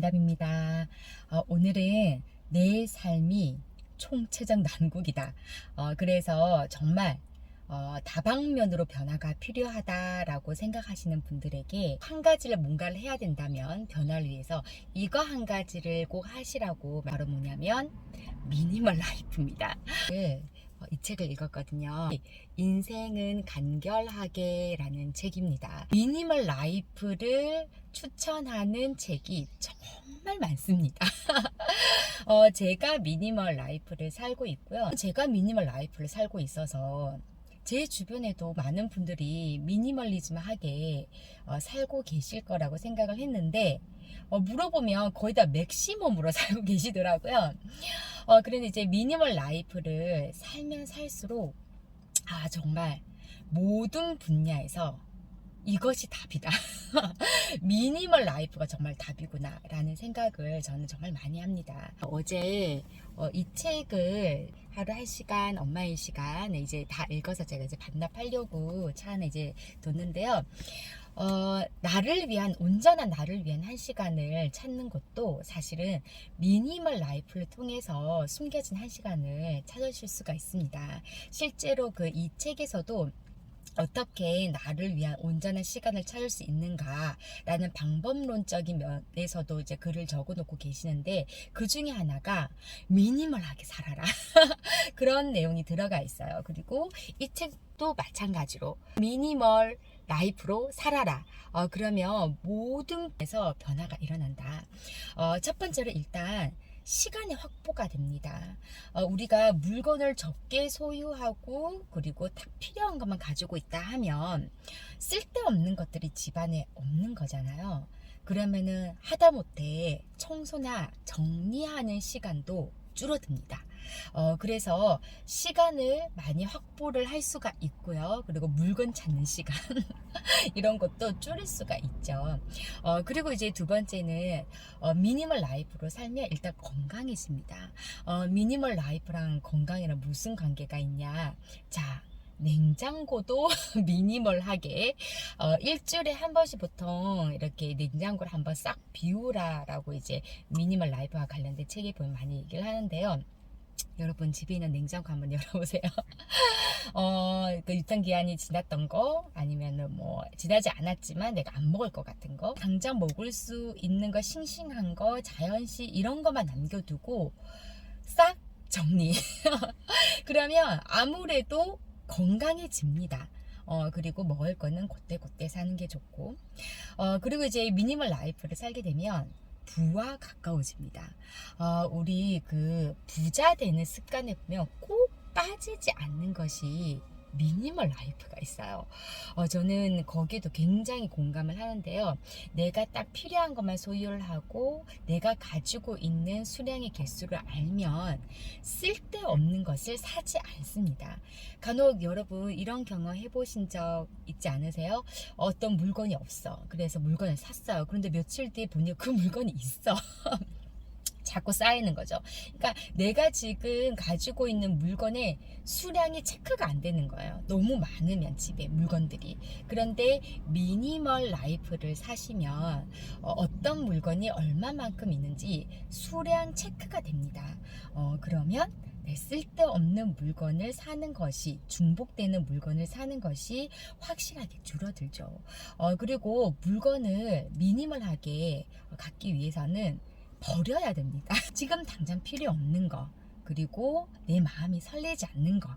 달담입니다. 오늘은 내 삶이 총체적 난국이다. 그래서 정말 다방면으로 변화가 필요하다라고 생각하시는 분들에게 한 가지를 뭔가를 해야 된다면 변화를 위해서 이거 한 가지를 꼭 하시라고 바로 뭐냐면 미니멀 라이프입니다. 이 책을 읽었거든요. 인생은 간결하게 라는 책입니다. 미니멀 라이프를 추천하는 책이 정말 많습니다. 제가 미니멀 라이프를 살고 있고요. 제가 미니멀 라이프를 살고 있어서 제 주변에도 많은 분들이 미니멀리즘하게 살고 계실 거라고 생각을 했는데 물어보면 거의 다 맥시멈으로 살고 계시더라고요. 그런데 이제 미니멀 라이프를 살면 살수록 정말 모든 분야에서 이것이 답이다. 미니멀 라이프가 정말 답이구나 라는 생각을 저는 정말 많이 합니다. 어제 이 책을 하루 1시간 엄마의 시간 이제 다 읽어서 제가 이제 반납하려고 차 안에 이제 뒀는데요. 나를 위한 온전한 나를 위한 1시간을 찾는 것도 사실은 미니멀 라이프를 통해서 숨겨진 1시간을 찾으실 수가 있습니다. 실제로 그 이 책에서도 어떻게 나를 위한 온전한 시간을 찾을 수 있는가 라는 방법론적인 면에서도 이제 글을 적어 놓고 계시는데, 그 중에 하나가 미니멀하게 살아라 그런 내용이 들어가 있어요. 그리고 이 책도 마찬가지로 미니멀 라이프로 살아라. 그러면 모든 데서 변화가 일어난다. 첫 번째로 일단 시간의 확보가 됩니다. 우리가 물건을 적게 소유하고 그리고 딱 필요한 것만 가지고 있다 하면 쓸데없는 것들이 집안에 없는 거잖아요. 그러면은 하다못해 청소나 정리하는 시간도 줄어듭니다. 그래서 시간을 많이 확보를 할 수가 있고요. 그리고 물건 찾는 시간 이런 것도 줄일 수가 있죠. 그리고 이제 두 번째는 미니멀 라이프로 살면 일단 건강해집니다. 미니멀 라이프랑 건강이랑 무슨 관계가 있냐? 자, 냉장고도 미니멀하게 일주일에 한 번씩 보통 이렇게 냉장고를 한번 싹 비우라라고 이제 미니멀 라이프와 관련된 책에 보면 많이 얘기를 하는데요. 여러분 집에 있는 냉장고 한번 열어보세요. 그 유통기한이 지났던 거 아니면은 뭐 지나지 않았지만 내가 안 먹을 것 같은 거, 당장 먹을 수 있는 거, 싱싱한 거, 자연시 이런 것만 남겨두고 싹 정리. 그러면 아무래도 건강해집니다. 그리고 먹을 거는 그때그때 사는 게 좋고, 그리고 이제 미니멀 라이프를 살게 되면 부와 가까워집니다. 우리 그 부자 되는 습관에 보면 꼭 빠지지 않는 것이 미니멀 라이프가 있어요. 저는 거기에도 굉장히 공감을 하는데요. 내가 딱 필요한 것만 소유를 하고 내가 가지고 있는 수량의 개수를 알면 쓸데없는 것을 사지 않습니다. 간혹 여러분 이런 경험 해보신 적 있지 않으세요? 어떤 물건이 없어. 그래서 물건을 샀어요. 그런데 며칠 뒤에 보니 그 물건이 있어. 자꾸 쌓이는 거죠. 그러니까 내가 지금 가지고 있는 물건의 수량이 체크가 안 되는 거예요. 너무 많으면 집에 물건들이. 그런데 미니멀 라이프를 사시면 어떤 물건이 얼마만큼 있는지 수량 체크가 됩니다. 그러면 쓸데없는 물건을 사는 것이, 중복되는 물건을 사는 것이 확실하게 줄어들죠. 그리고 물건을 미니멀하게 갖기 위해서는 버려야 됩니다. 지금 당장 필요 없는 거, 그리고 내 마음이 설레지 않는 거,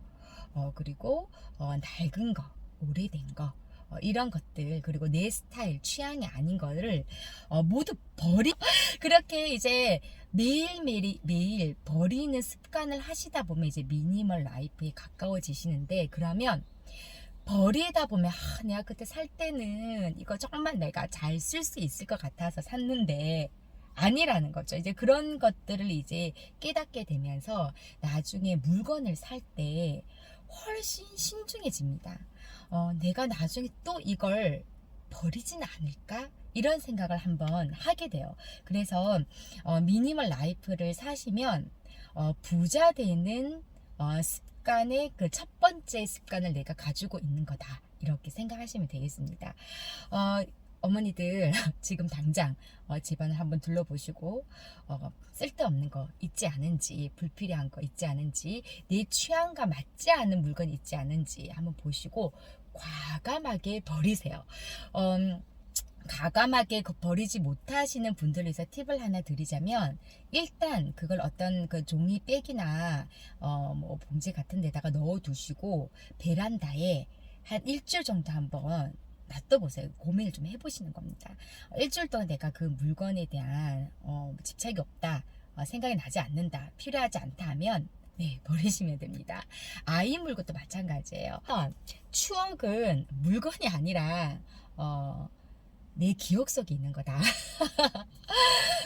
그리고 낡은 거, 오래된 거, 이런 것들, 그리고 내 스타일, 취향이 아닌 거를 모두 그렇게 이제 매일 버리는 습관을 하시다 보면 이제 미니멀 라이프에 가까워지시는데, 그러면 버리다 보면 내가 그때 살 때는 이거 정말 내가 잘 쓸 수 있을 것 같아서 샀는데 아니라는 거죠. 이제 그런 것들을 이제 깨닫게 되면서 나중에 물건을 살 때 훨씬 신중해집니다. 내가 나중에 또 이걸 버리진 않을까? 이런 생각을 한번 하게 돼요. 그래서 미니멀 라이프를 사시면 부자 되는 습관의 그 첫 번째 습관을 내가 가지고 있는 거다. 이렇게 생각하시면 되겠습니다. 어머니들 지금 당장 집안을 한번 둘러보시고 쓸데없는 거 있지 않은지, 불필요한 거 있지 않은지, 내 취향과 맞지 않은 물건이 있지 않은지 한번 보시고 과감하게 버리세요. 과감하게 버리지 못하시는 분들을 위해서 팁을 하나 드리자면, 일단 그걸 어떤 그 종이백이나 뭐 봉지 같은 데다가 넣어 두시고 베란다에 한 일주일 정도 한번 놔둬보세요. 고민을 좀 해보시는 겁니다. 일주일 동안 내가 그 물건에 대한 집착이 없다, 생각이 나지 않는다, 필요하지 않다 하면 네, 버리시면 됩니다. 아이 물건도 마찬가지예요. 추억은 물건이 아니라 내 기억 속에 있는 거다.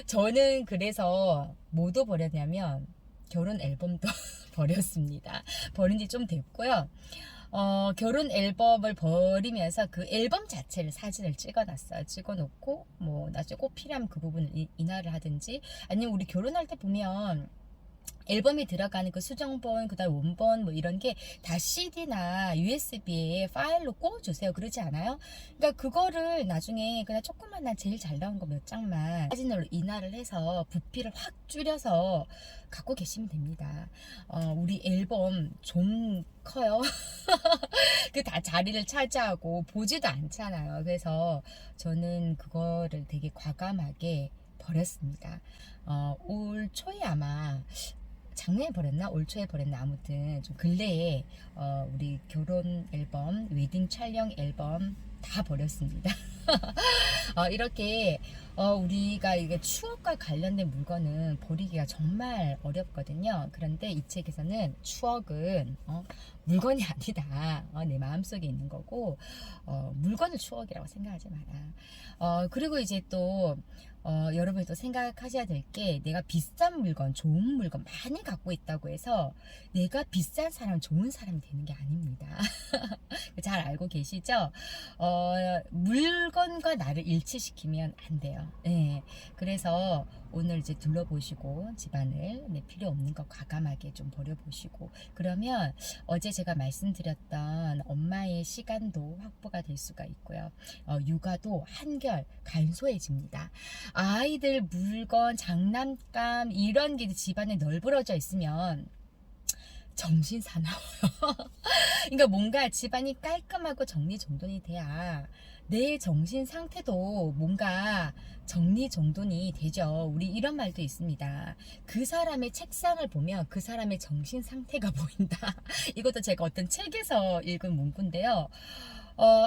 저는 그래서 뭐도 버렸냐면 결혼 앨범도 버렸습니다. 버린 지 좀 됐고요. 결혼 앨범을 버리면서 그 앨범 자체를 사진을 찍어놨어요. 찍어놓고 뭐 나중에 꼭 필요하면 그 부분을 인화를 하든지, 아니면 우리 결혼할 때 보면 앨범이 들어가는 그 수정본, 그 다음 원본 뭐 이런 게 다 CD나 USB에 파일로 꽂아주세요. 그러지 않아요? 그러니까 그거를 나중에 그냥 조그만 제일 잘 나온 거 몇 장만 사진으로 인화를 해서 부피를 확 줄여서 갖고 계시면 됩니다. 우리 앨범 좀 커요. 그 다 자리를 차지하고 보지도 않잖아요. 그래서 저는 그거를 되게 과감하게 버렸습니다. 올 초에 아마 작년에 버렸나 올 초에 버렸나, 아무튼 좀 근래에 우리 결혼 앨범, 웨딩 촬영 앨범 다 버렸습니다. 이렇게 우리가 이게 추억과 관련된 물건은 버리기가 정말 어렵거든요. 그런데 이 책에서는 추억은 물건이 아니다. 내 마음속에 있는 거고, 물건을 추억이라고 생각하지 마라. 그리고 이제 또 여러분이 또 생각하셔야 될 게, 내가 비싼 물건, 좋은 물건 많이 갖고 있다고 해서 내가 비싼 사람, 좋은 사람이 되는 게 아닙니다. 잘 알고 계시죠? 물건과 나를 일치시키면 안 돼요. 네. 그래서 오늘 이제 둘러보시고 집안을 필요 없는 거 과감하게 좀 버려보시고, 그러면 어제 제가 말씀드렸던 엄마의 시간도 확보가 될 수가 있고요. 육아도 한결 간소해집니다. 아이들 물건, 장난감 이런 게 집안에 널브러져 있으면 정신 사나워요. 그러니까 뭔가 집안이 깔끔하고 정리정돈이 돼야 내 정신 상태도 뭔가 정리정돈이 되죠. 우리 이런 말도 있습니다. 그 사람의 책상을 보면 그 사람의 정신 상태가 보인다. 이것도 제가 어떤 책에서 읽은 문구인데요.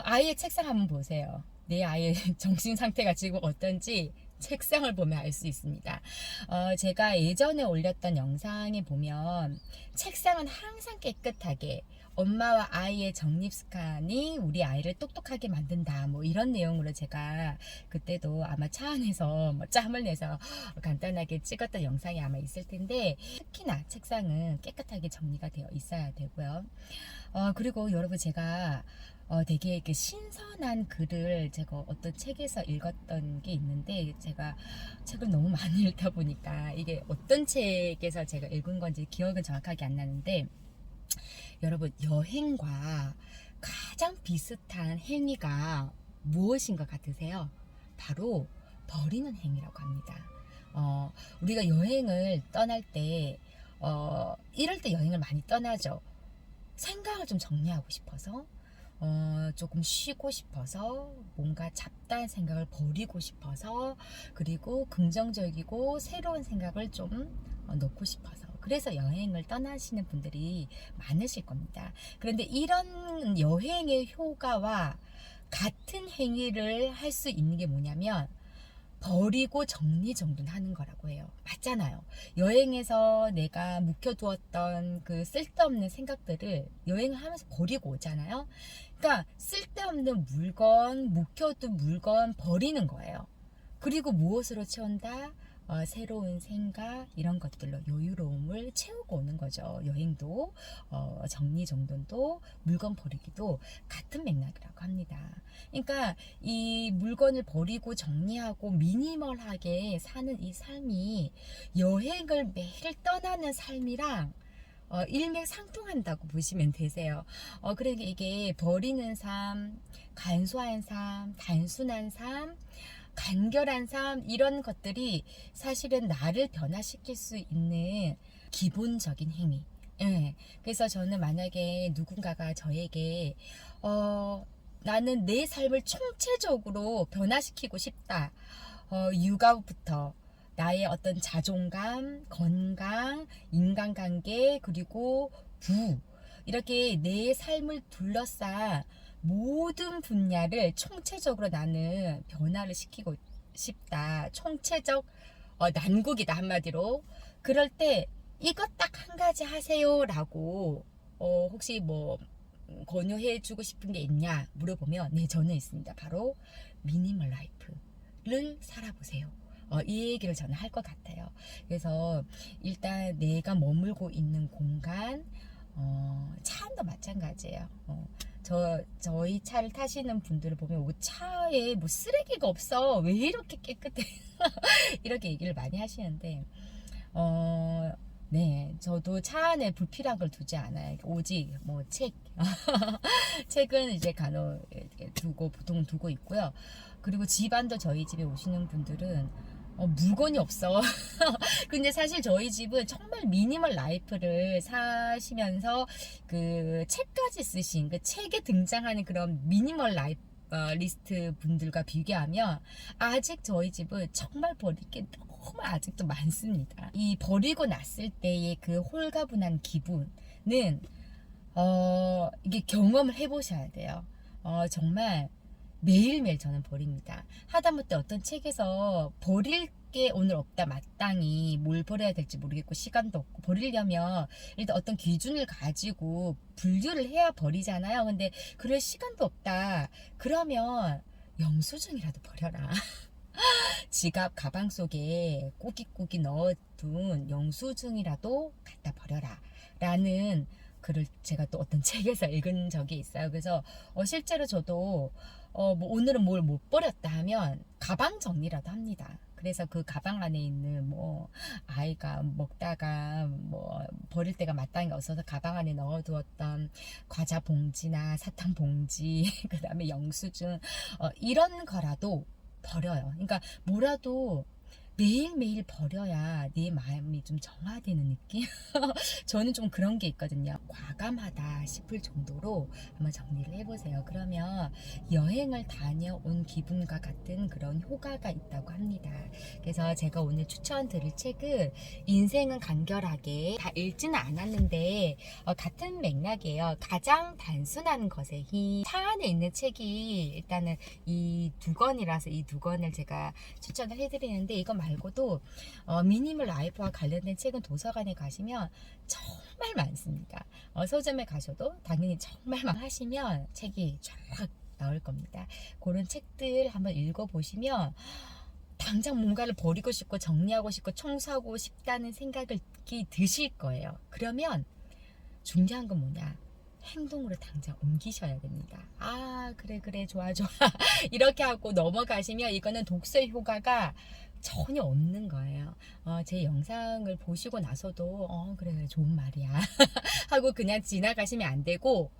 아이의 책상 한번 보세요. 내 아이의 정신 상태가 지금 어떤지 책상을 보면 알 수 있습니다. 제가 예전에 올렸던 영상에 보면 책상은 항상 깨끗하게, 엄마와 아이의 정립 습관이 우리 아이를 똑똑하게 만든다, 뭐 이런 내용으로 제가 그때도 아마 차 안에서 뭐 짬을 내서 간단하게 찍었던 영상이 아마 있을 텐데, 특히나 책상은 깨끗하게 정리가 되어 있어야 되고요. 그리고 여러분, 제가 되게 이렇게 신선한 글을 제가 어떤 책에서 읽었던 게 있는데, 제가 책을 너무 많이 읽다 보니까 이게 어떤 책에서 제가 읽은 건지 기억은 정확하게 안 나는데, 여러분, 여행과 가장 비슷한 행위가 무엇인 것 같으세요? 바로 버리는 행위라고 합니다. 우리가 여행을 떠날 때 이럴 때 여행을 많이 떠나죠. 생각을 좀 정리하고 싶어서, 조금 쉬고 싶어서, 뭔가 잡다한 생각을 버리고 싶어서, 그리고 긍정적이고 새로운 생각을 좀 넣고 싶어서, 그래서 여행을 떠나시는 분들이 많으실 겁니다. 그런데 이런 여행의 효과와 같은 행위를 할 수 있는 게 뭐냐면, 버리고 정리정돈하는 거라고 해요. 맞잖아요. 여행에서 내가 묵혀두었던 그 쓸데없는 생각들을 여행을 하면서 버리고 오잖아요. 그러니까 쓸데없는 물건, 묵혀둔 물건 버리는 거예요. 그리고 무엇으로 채운다? 새로운 생각, 이런 것들로 여유로움을 채우고 오는 거죠. 여행도, 정리정돈도, 물건 버리기도 같은 맥락이라고 합니다. 그러니까 이 물건을 버리고 정리하고 미니멀하게 사는 이 삶이 여행을 매일 떠나는 삶이랑 일맥상통한다고 보시면 되세요. 그러니까 이게 버리는 삶, 간소한 삶, 단순한 삶, 간결한 삶, 이런 것들이 사실은 나를 변화시킬 수 있는 기본적인 행위. 예. 그래서 저는 만약에 누군가가 저에게 나는 내 삶을 총체적으로 변화시키고 싶다. 육아부터 나의 어떤 자존감, 건강, 인간관계, 그리고 부, 이렇게 내 삶을 둘러싼 모든 분야를 총체적으로 나는 변화를 시키고 싶다. 총체적 난국이다, 한마디로. 그럴 때 이것 딱 한 가지 하세요 라고 혹시 뭐 권유해 주고 싶은 게 있냐 물어보면, 네, 저는 있습니다. 바로 미니멀 라이프를 살아보세요. 이 얘기를 저는 할 것 같아요. 그래서 일단 내가 머물고 있는 공간, 차 안도 마찬가지예요. 저희 차를 타시는 분들을 보면 차에 뭐 쓰레기가 없어, 왜 이렇게 깨끗해 이렇게 얘기를 많이 하시는데, 네, 저도 차 안에 불필요한 걸 두지 않아요. 오직 뭐 책, 책은 이제 간혹 보통 두고 있고요. 그리고 집안도, 저희 집에 오시는 분들은 물건이 없어. 근데 사실 저희 집은 정말 미니멀 라이프를 사시면서 그 책까지 쓰신, 그 책에 등장하는 그런 미니멀 라이프 리스트 분들과 비교하면 아직 저희 집은 정말 버릴 게 너무 아직도 많습니다. 이 버리고 났을 때의 그 홀가분한 기분은 이게 경험을 해보셔야 돼요. 정말 매일매일 저는 버립니다. 하다못해 어떤 책에서 버릴 게 오늘 없다, 마땅히 뭘 버려야 될지 모르겠고 시간도 없고, 버리려면 일단 어떤 기준을 가지고 분류를 해야 버리잖아요. 근데 그럴 시간도 없다 그러면 영수증이라도 버려라. 지갑 가방 속에 꾸깃꾸깃 넣어둔 영수증이라도 갖다 버려라 라는 글을 제가 또 어떤 책에서 읽은 적이 있어요. 그래서 실제로 저도 뭐 오늘은 뭘 못 버렸다 하면 가방 정리라도 합니다. 그래서 그 가방 안에 있는 뭐 아이가 먹다가 뭐 버릴 때가 마땅히 없어서 가방 안에 넣어두었던 과자 봉지나 사탕 봉지 그 다음에 영수증, 이런 거라도 버려요. 그러니까 뭐라도 매일매일 버려야 내 마음이 좀 정화되는 느낌? 저는 좀 그런 게 있거든요. 과감하다 싶을 정도로 한번 정리를 해보세요. 그러면 여행을 다녀온 기분과 같은 그런 효과가 있다고 합니다. 그래서 제가 오늘 추천드릴 책은 인생은 간결하게, 다 읽지는 않았는데 같은 맥락이에요. 가장 단순한 것의 힘. 차 안에 있는 책이 일단은 이 두 권이라서 이 두 권을 제가 추천을 해드리는데, 이거 말고도 미니멀 라이프와 관련된 책은 도서관에 가시면 정말 많습니다. 서점에 가셔도 당연히 정말 하시면 책이 쫙 나올 겁니다. 그런 책들 한번 읽어보시면 당장 뭔가를 버리고 싶고 정리하고 싶고 청소하고 싶다는 생각이 드실 거예요. 그러면 중요한 건 뭐냐? 행동으로 당장 옮기셔야 됩니다. 아, 그래, 좋아. 이렇게 하고 넘어가시면 이거는 독서의 효과가 전혀 없는 거예요. 제 영상을 보시고 나서도 그래, 좋은 말이야 하고 그냥 지나가시면 안 되고,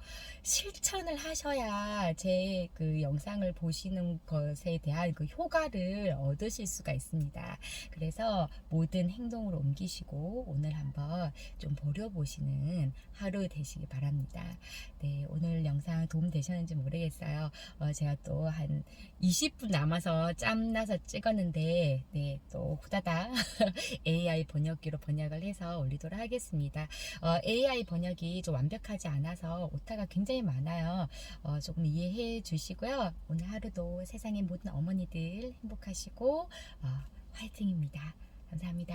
실천을 하셔야 제 그 영상을 보시는 것에 대한 그 효과를 얻으실 수가 있습니다. 그래서 모든 행동으로 옮기시고 오늘 한번 좀 버려보시는 하루 되시기 바랍니다. 네, 오늘 영상 도움 되셨는지 모르겠어요. 제가 또 한 20분 남아서 짬나서 찍었는데, 네, 또 후다닥 AI 번역기로 번역을 해서 올리도록 하겠습니다. AI 번역이 좀 완벽하지 않아서 오타가 굉장히 많아요. 조금 이해해 주시고요. 오늘 하루도 세상의 모든 어머니들 행복하시고 화이팅입니다. 감사합니다.